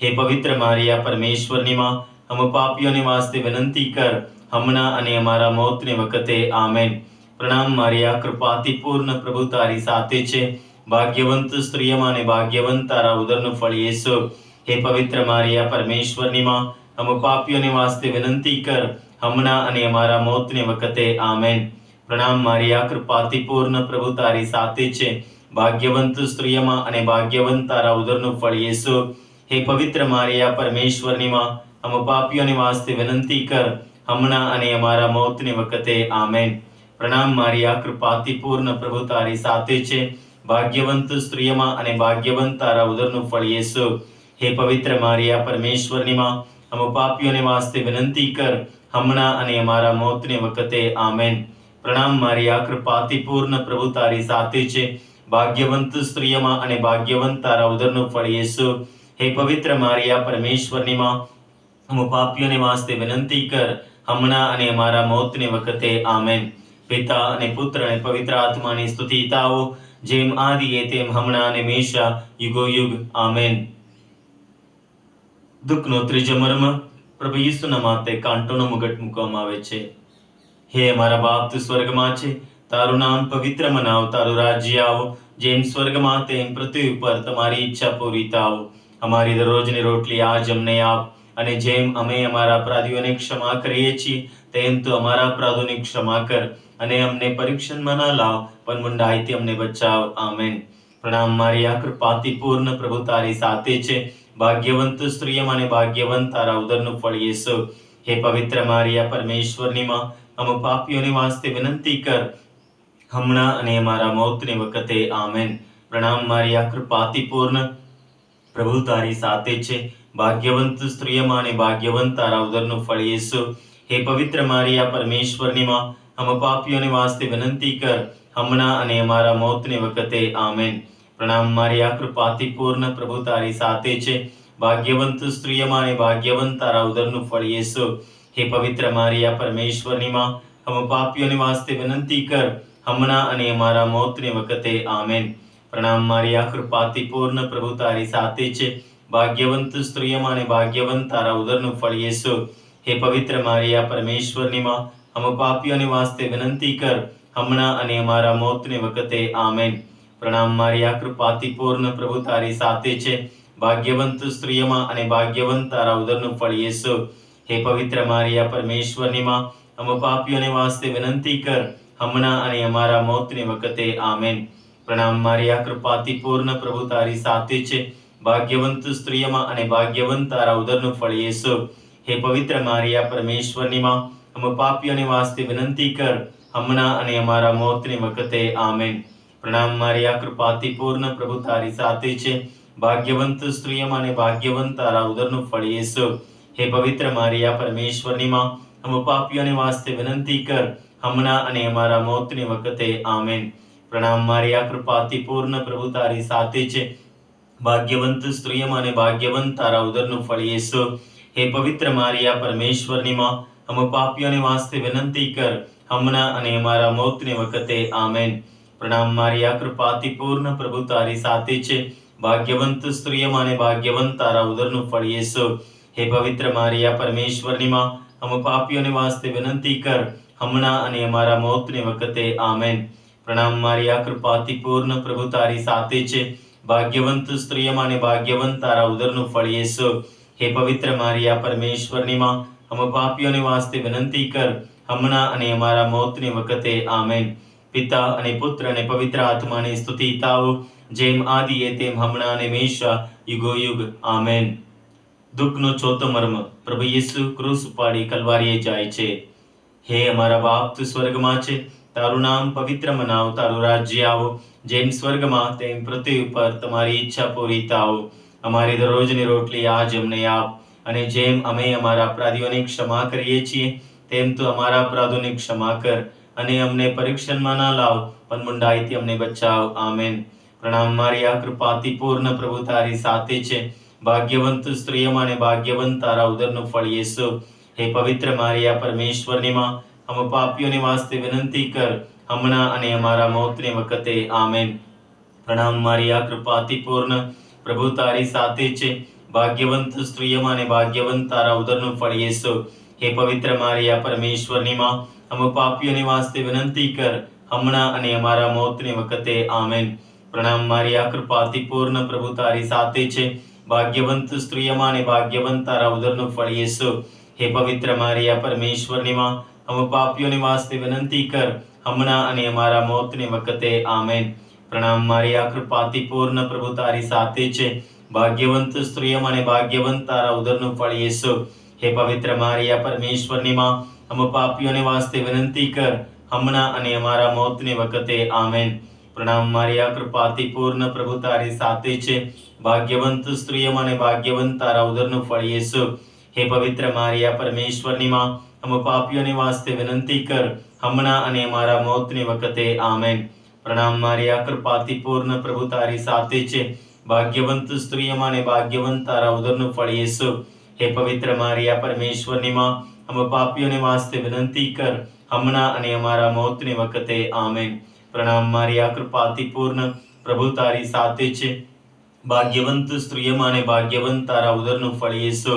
હે પવિત્ર મારિયા પરમેશ્વરની માં, અમે પાપીઓને વાસ્તે વિનંતી કર, હમણાં અને અમારા મોતની વખતે. આમેન. પ્રણામ મારિયા, કૃપાથી પૂર્ણ, પ્રભુ તારી સાથે છે. ભાગ્યવંત સ્ત્રીઓમાં અને ભાગ્યવંત તારા ઉદરનું ફળ યેસુ. હે પવિત્ર મારિયા પરમેશ્વરની માં, અમે પાપીઓને વાસ્તે વિનંતી કર, હમણાં અને અમારા મોતની વખતે. આમેન. પ્રણામ મારિયા, કૃપાથી પૂર્ણ, પ્રભુ તારી સાથે છે. ભાગ્યવંત સ્ત્રીઓમાં અને ભાગ્યવંત તારા ઉદરનું ફળ યેસુ. હે પવિત્ર મારિયા પરમેશ્વરની માં, અમે પાપીઓને વાસ્તે વિનંતી કર, હમણાં અને અમારા મોતની વખતે. આમેન. પ્રણામ મારિયા, કૃપાથી પૂર્ણ, પ્રભુ તારી સાથે છે. ભાગ્યવંત સ્ત્રીઓમાં અને ભાગ્યવંત તારા ઉદરનું ફળ યેસુ. હે પવિત્ર મારિયા પરમેશ્વરની માં, અમે પાપીઓને વાસ્તે વિનંતી કર, હમણાં અને અમારા મોતની વખતે. આમેન. પ્રણામ મારિયા, કૃપાથી પૂર્ણ, પ્રભુ તારી સાથે છે. ભાગ્યવંત સ્ત્રીઓમાં અને ભાગ્યવંત તારા ઉદરનું ફળ યેસુ. હે પવિત્ર મારિયા પરમેશ્વરની માં, અમે પાપીઓને વાસ્તે વિનંતી કર, હમણાં અને અમારા મોતની વખતે. આમેન. પિતા અને પુત્ર અને પવિત્ર આત્માની સ્તુતિ થાઓ, જેમ આદિએ તેમ હમણાં અને હંમેશા યુગોયુગ. આમેન. દુઃખનો ત્રીજો મર્મ, પ્રભુ ઈસુના માથે કાંટોનો મુગટ મૂકવામાં આવે છે. હે અમારા બાપ, તું સ્વર્ગમાં છે, તારું નામ પવિત્ર મનાવ, તારું રાજ્ય આવો, જેમ સ્વર્ગમાં તેમ પૃથ્વી ઉપર તમારી ઈચ્છા પૂરી થાવ. અમારી દરરોજની રોટલી આજ અમને આપ, અને જેમ અમે અમારા અપરાધીઓને ક્ષમા કરીએ છીએ, તેમ તું અમારા અપરાધોની ક્ષમા કર, અને અમને પરીક્ષણમાં ન લાવ, પણ મૂંઢાઈથી અમને બચાવ. આમેન. પ્રણામ મારિયા, કૃપાથી પૂર્ણ, પ્રભુ તારી સાથે છે. ભાગ્યવંત સ્ત્રીઓમાં અને ભાગ્યવંત તારા ઉદરનું ફળ યેસુ. હે પવિત્ર મારિયા પરમેશ્વરની માં, અમે પાપીઓને વાસ્તે વિનંતી કર, હમણાં અને અમારા મોતની વખતે. આમેન. પ્રણામ મારિયા, કૃપાથી પૂર્ણ, પ્રભુ તારી સાથે છે. ભાગ્યવંત સ્ત્રીઓમાં અને ભાગ્યવંત તારા ઉદરનું ફળ યેસુ. હે પવિત્ર મારિયા પરમેશ્વરની માં, અમે પાપીઓને વાસ્તે વિનંતી કર, હમણાં અને અમારા મોતની વખતે. આમેન. પ્રણામ મારિયા, કૃપાથી પૂર્ણ, પ્રભુ તારી સાથે છે. ભાગ્યવંત સ્ત્રીઓમાં અને ભાગ્યવંત તારા ઉદરનું ફળ યેસુ. હે પવિત્ર મારિયા પરમેશ્વરની માં, અમે પાપીઓને વાસ્તે વિનંતી કર, હમણાં અને અમારા મોતની વખતે. આમેન. પ્રણામ મારિયા, કૃપાથી પૂર્ણ, પ્રભુ તારી સાથે છે. ભાગ્યવંત સ્ત્રીઓમાં અને ભાગ્યવંત તારા ઉદરનું ફળ યેસુ. હે પવિત્ર મારિયા પરમેશ્વરની માં, અમે પાપીઓને વાસ્તે વિનંતી કર, હમણાં અને અમારા મોતની વખતે. આમેન. પ્રણામ મારી આ કૃપાથી પૂર્ણ પ્રભુ તારી સાથે છે. ભાગ્યવંત સ્ત્રીઓમાં અને ભાગ્યવંત તારા ઉદરનું ફળ યેસુ. હે પવિત્ર મારિયા પરમેશ્વરની માં, અમે પાપીઓને વાસ્તે વિનંતી કર, હમણાં અને અમારા મોતની વખતે. આમેન. પ્રણામ મારિયા કૃપાથી પૂર્ણ પ્રભુ તારી સાથે છે. ભાગ્યવંત સ્ત્રીઓમાં અને ભાગ્યવંત તારા ઉદરનું ફળ યેસુ. હે પવિત્ર મારિયા પરમેશ્વરની માં, અમે પાપીઓને વાસ્તે વિનંતી કર, હમણાં અને અમારા મોતની વખતે. આમેન. પ્રણામ મારિયા કૃપાથી પૂર્ણ પ્રભુ તારી સાથે છે. ભાગ્યવંત સ્ત્રીઓમાં અને ભાગ્યવંત તારા ઉદરનું ફળ યેસુ. હે પવિત્ર મારિયા પરમેશ્વરની માં, અમે પાપીઓને વાસ્તે વિનંતી કર, હમણાં અને અમારા મોતની વખતે. આમેન. પ્રણામ મારિયા કૃપાથી પૂર્ણ પ્રભુ તારી સાથે છે. ભાગ્યવંત સ્ત્રીઓમાં અને ભાગ્યવંત તારા ઉદરનું ફળ યેસુ. હે પવિત્ર મારિયા પરમેશ્વરની માં, અમે પાપીઓને વાસ્તે વિનંતી કર, હમણાં અને અમારા મોતની વખતે. આમેન. પ્રણામ મારિયા કૃપાથી પૂર્ણ પ્રભુ તારી સાથે છે. ભાગ્યવંત સ્ત્રીઓમાં અને ભાગ્યવંત તારા ઉદરનું ફળ યેસુ. હે પવિત્ર મારિયા પરમેશ્વરની માં, અમે પાપીઓને વાસ્તે વિનંતી કર, હમણાં અને અમારા મોતની વખતે. આમેન. પ્રણામ મારિયા કૃપાથી પૂર્ણ પ્રભુ તારી સાથે છે. ભાગ્યવંત સ્ત્રીઓમાં અને ભાગ્યવંત તારા ઉદરનું ફળ યેસુ. હે પવિત્ર મારિયા પરમેશ્વરની માં, અમે પાપીઓને વાસ્તે વિનંતી કર, હમણાં અને અમારા મોતની વખતે. આમેન. પિતા અને પુત્ર અને પવિત્ર આત્માની સ્તુતિ થાઓ, જેમ આદિએ તેમ હમણાં અને હંમેશા યુગો યુગ. આમેન. દુઃખનો ચોથો મર્મ. પ્રભુ યેસુ ક્રૂસ ઉપાડી કલવારીએ જાય છે. હે અમારા બાપ, તું સ્વર્ગમાં છે, તારું નામ પવિત્ર મનાવ, તારું રાજ્ય આવો, જેમ સ્વર્ગમાં તેમ પૃથ્વી ઉપર તમારી ઈચ્છા પૂરી થાઓ. અમારી દરરોજની રોટલી આજ અમને આપ, અને જેમ અમે અમારા અપરાધીઓને ક્ષમા કરીએ છીએ, તેમ તું અમારા અપરાધોને ક્ષમા કર, અને અમને પરીક્ષણમાં ના લાવ, પણ મુંડાઈથી અમને બચાવ. આમેન. પ્રણામ મારિયા કૃપાથી પૂર્ણ પ્રભુ તારી સાથે છે. ભાગ્યવંત સ્ત્રીઓમાં અને ભાગ્યવંત તારા ઉદરનું ફળ યેસુ. હે પવિત્ર મારિયા પરમેશ્વરની માં, અમે પાપીઓને વાસ્તે વિનંતી કર, હમણાં અને અમારા મોતની વખતે. આમેન. પ્રણામ મારિયા કૃપાથી પૂર્ણ પ્રભુ તારી સાથે છે. ભાગ્યવંત સ્ત્રીઓમાં અને ભાગ્યવંત તારા ઉદરનું ફળ યેસુ. હે પવિત્ર મારિયા પરમેશ્વરની માં, અમે પાપીઓને વાસ્તે વિનંતી કર, હમણાં અને અમારા મોતની વખતે. આમેન. પ્રણામ મારિયા કૃપાથી પૂર્ણ પ્રભુ તારી સાથે છે. ભાગ્યવંત સ્ત્રીઓમાં અને ભાગ્યવંત તારા ઉદરનું ફળ યેસુ. હે પવિત્ર મારિયા પરમેશ્વરની માં, અમે પાપીઓને વાસ્તે વિનંતી કર, હમણાં અને અમારા મોતની વખતે. આમેન. પ્રણામ મારિયા કૃપાથી પૂર્ણ પ્રભુ તારી સાથે છે. ભાગ્યવંત સ્ત્રીઓમાં અને ભાગ્યવંત તારા ઉદરનું ફળ યેસુ. હે પવિત્ર મારિયા પરમેશ્વરની માં, અમે પાપીઓને વાસ્તે વિનંતી કર, હમણાં અને અમારા મોતની વખતે. આમેન. પ્રણામ મારિયા કૃપાથી પૂર્ણ પ્રભુ તારી સાથે છે. ભાગ્યવંત સ્ત્રીઓમાં અને ભાગ્યવંત તારા ઉદરનું ફળ યેસુ. હે પવિત્ર મારિયા પરમેશ્વરની માં, અમે પાપીઓને વાસ્તે વિનંતી કર, હમણાં અને અમારા મોતની વખતે. આમેન. પ્રણામ મારિયા કૃપાથી પૂર્ણ પ્રભુ તારી સાથે છે. ભાગ્યવંત સ્ત્રીઓમાં અને ભાગ્યવંત તારા ઉદરનું ફળ યેસુ. હે પવિત્ર મારિયા પરમેશ્વરની માં, અમે પાપીઓને વાસ્તે વિનંતી કર, હમણાં અને અમારા મોતની વખતે. આમેન. પ્રણામ મારિયા કૃપાથી પૂર્ણ પ્રભુ તારી સાથે છે. ભાગ્યવંત સ્ત્રીઓમાં અને ભાગ્યવંત તારા ઉદરનું ફળ યેસુ.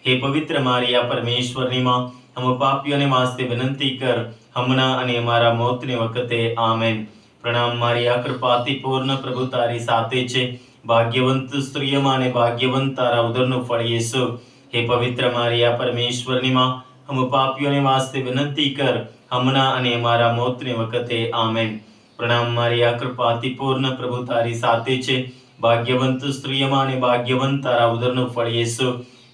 હે પવિત્ર મારિયા પરમેશ્વરની માં, અમે પાપીઓને વાસ્તે વિનંતી કર, હમણાં અને અમારા મોતની વખતે. આમેન. પ્રણામ મારિયા કૃપાથી પૂર્ણ પ્રભુ તારી સાથે છે. ભાગ્યવંત સ્ત્રીઓમાં અને ભાગ્યવંત તારા ઉદરનું ફળ યેસુ. હે પવિત્ર મારિયા પરમેશ્વરની માં, અમે પાપીઓને વાસ્તે વિનંતી કર, હમણાં અને અમારા મોતની વખતે. આમેન. પ્રણામ મારિયા કૃપાથી પૂર્ણ પ્રભુ તારી સાથે છે. ભાગ્યવંત સ્ત્રીઓમાં અને ભાગ્યવંત તારા ઉદરનું ફળ યેસુ.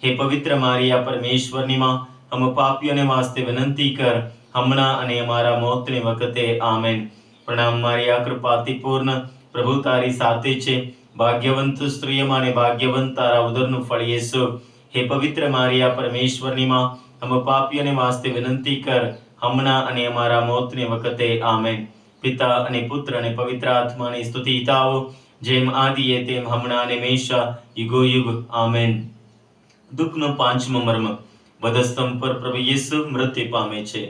હે પવિત્ર મારિયા પરમેશ્વરની માં, અમે પાપીઓને વાસ્તે વિનંતી કર, હમણાં અને અમારા મોતની વખતે. આમેન. પ્રણામ મારિયા કૃપાથી પૂર્ણ પ્રભુ તારી સાથે છે. ભાગ્યવંત સ્ત્રીઓમાં અને ભાગ્યવંત તારા ઉદરનું ફળ યેસુ. હે પવિત્ર મારિયા પરમેશ્વરની માં, અમે પાપીઓને વાસ્તે વિનંતી કર, હમણાં અને અમારા મોતની વખતે. આમેન. પિતા અને પુત્ર અને પવિત્ર આત્માની સ્તુતિ થાઓ, જેમ આદિએ તેમ હમણાં અને હંમેશા યુગો યુગ. આમેન. દુઃખનો પાંચમો મર્મ. વધસ્તંભ પર પ્રભુ યેસુ મૃત્યુ પામે છે.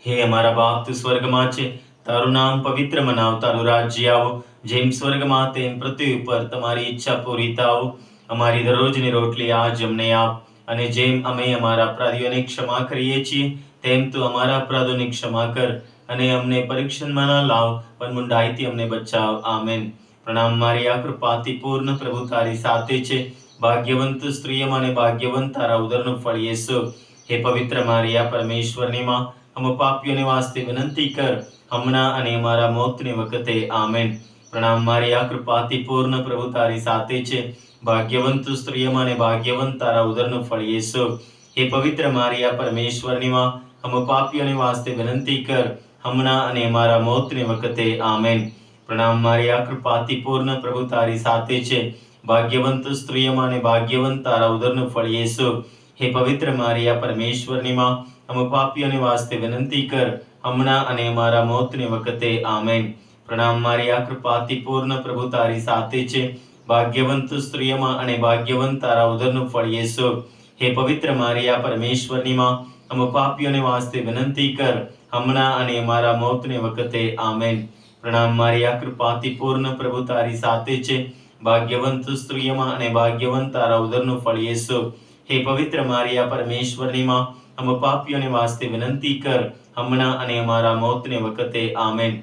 હે અમારા બાપ, તું સ્વર્ગમાં છે, તારું નામ પવિત્ર મનાવ, તારું રાજ્ય આવો, જેમ સ્વર્ગમાં તેમ પૃથ્વી ઉપર તમારી ઈચ્છા પૂરી થાઓ. અમારી દરરોજની રોટલી આજ અમને આપ, અને જેમ અમે અમારા અપરાધીઓને ક્ષમા કરીએ છીએ, તેમ તું અમારા અપરાધોની ક્ષમા કર, અને અમને પરીક્ષણમાં ન લાવ, પણ મુંડાઈથી અમને બચાવ. આમેન. પ્રણામ મારિયા, કૃપાથી પૂર્ણ, પ્રભુ તારી સાથે છે. ભાગ્યવંત સ્ત્રીઓમાં અને ભાગ્યવંત તારા ઉદરનું ફળ યેસુ. હે પવિત્ર મારિયા, પરમેશ્વરની માં, हम પાપીઓને વાસ્તે વિનંતી કર, હમણાં અને અમારા મોતની વખતે. આમેન. પ્રણામ મારિયા, કૃપાથી પૂર્ણ, પ્રભુ તારી સાથે છે. ભાગ્યવંત સ્ત્રીઓમાં અને ભાગ્યવંત તારા ઉદરનું ફળ યેસુ. હે પવિત્ર મારિયા, પરમેશ્વરની માં, हम પાપીઓને વાસ્તે વિનંતી કર, હમણાં અને અમારા મોતની વખતે. આમેન. પ્રણામ મારિયા, કૃપાથી પૂર્ણ, પ્રભુ તારી સાથે છે. ભાગ્યવંત સ્ત્રીઓમાં અને ભાગ્યવંત તારા ઉદરનું ફળ યેસુ. હે પવિત્ર મારિયા, પરમેશ્વરની માં, हम પાપીઓને વાસ્તે વિનંતી કર, હમણાં અને અમારા મોતની વખતે. આમેન. પ્રણામ મારિયા, કૃપાથી પૂર્ણ, પ્રભુ તારી સાથે છે. ભાગ્યવંત સ્ત્રીઓમાં અને ભાગ્યવંત તારા ઉદરનું ફળ યેસુ. હે પવિત્ર મારિયા, પરમેશ્વરની માં, हम પાપીઓને વાસ્તે વિનંતી કર, હમણાં અને અમારા મોતની વખતે. આમેન. પ્રણામ મારિયા, કૃપાથી પૂર્ણ, પ્રભુ તારી સાથે છે. ભાગ્યવંત સ્ત્રીઓમાં અને ભાગ્યવંત તારા ઉદરનું ફળ યેસુ. હે પવિત્ર મારિયા, પરમેશ્વરની માં, हम પાપીઓને વાસ્તે વિનંતી કર, હમણાં અને અમારા મોતની વખતે. આમેન.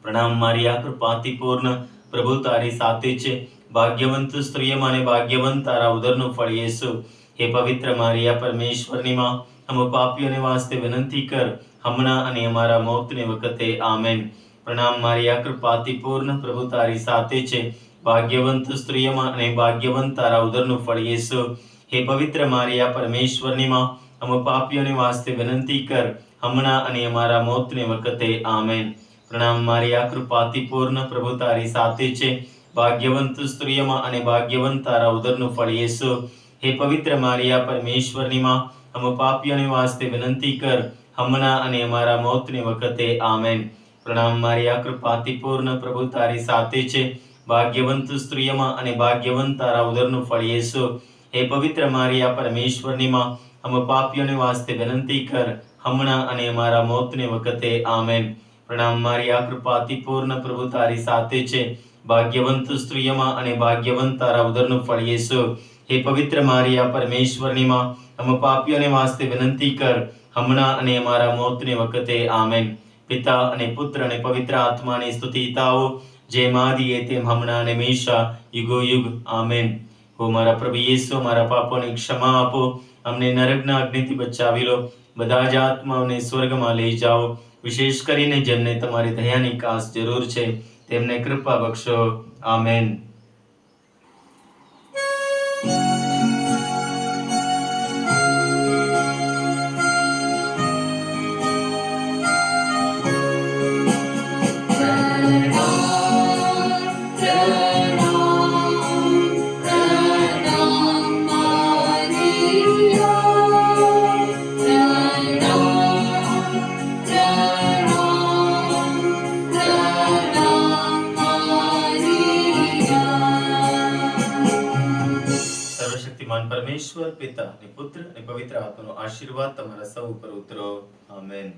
પ્રણામ મારિયા, કૃપાથી પૂર્ણ, પ્રભુ તારી સાથે છે. ભાગ્યવંત સ્ત્રીઓમાં અને ભાગ્યવંત તારા ઉદરનું ફળ યેસુ. હે પવિત્ર મારિયા, પરમેશ્વરની માં, हम પાપીઓને વાસ્તે વિનંતી કર, હમણાં અને અમારા મોતની વખતે. આમેન. પ્રણામ મારિયા, કૃપાથી પૂર્ણ, પ્રભુ તારી સાથે છે. ભાગ્યવંત સ્ત્રીઓમાં અને ભાગ્યવંત તારા ઉદરનું ફળ યેસુ. હે પવિત્ર મારિયા, પરમેશ્વરની માં, हम પાપીઓને વાસ્તે વિનંતી કર, હમણાં અને અમારા મોતની વખતે. આમેન. પ્રણામ મારિયા, કૃપાથી પૂર્ણ, પ્રભુ તારી સાથે છે. ભાગ્યવંત સ્ત્રીઓમાં અને ભાગ્યવંત તારા ઉદરનું ફળ યેસુ. હે પવિત્ર મારિયા, પરમેશ્વરની માં, हम પાપીઓને વાસ્તે વિનંતી કર, હમણાં અને અમારા મોતની વખતે. આમેન. પ્રણામ મારિયા, કૃપાથી પૂર્ણ, પ્રભુ તારી સાથે છે. ભાગ્યવંત સ્ત્રીઓમાં અને ભાગ્યવંત તારા ઉદરનું ફળ યેસુ. હે પવિત્ર મારિયા, પરમેશ્વરની માં, हम પાપીઓને વાસ્તે વિનંતી કર, હમણાં અને અમારા મોતની વખતે. આમેન. પ્રણામ મારિયા, કૃપાથી પૂર્ણ, પ્રભુ તારી સાથે છે. ભાગ્યવંત સ્ત્રીઓમાં અને ભાગ્યવંત તારા ઉદરનું ફળ યેસુ. હે પવિત્ર મારિયા, પરમેશ્વરની માં, हम પાપીઓને વાસ્તે વિનંતી કર, હમણાં અને અમારા મોતની વખતે. આમેન. પિતા અને પુત્ર અને પવિત્ર આત્માની સ્તુતિ થાઓ, જેમ આદિએ તેમ હમણાં અને હંમેશા યુગો યુગ. આમેન. હો મારા પ્રભુ યેસુ, મારા પાપોની ક્ષમા આપો, અમને નરકના અગ્નિથી બચાવી લો, બધા જ આત્માઓને સ્વર્ગમાં લઈ જાઓ, વિશેષ કરીને જેમને તમારી દયાની ખાસ જરૂર છે, તેમને કૃપા બક્ષો. આમેન. સર્વશક્તિમાન પરમેશ્વર પિતા અને પુત્ર અને પવિત્ર આત્માનો આશીર્વાદ તમારા સૌ ઉપર ઉતરો. આમેન.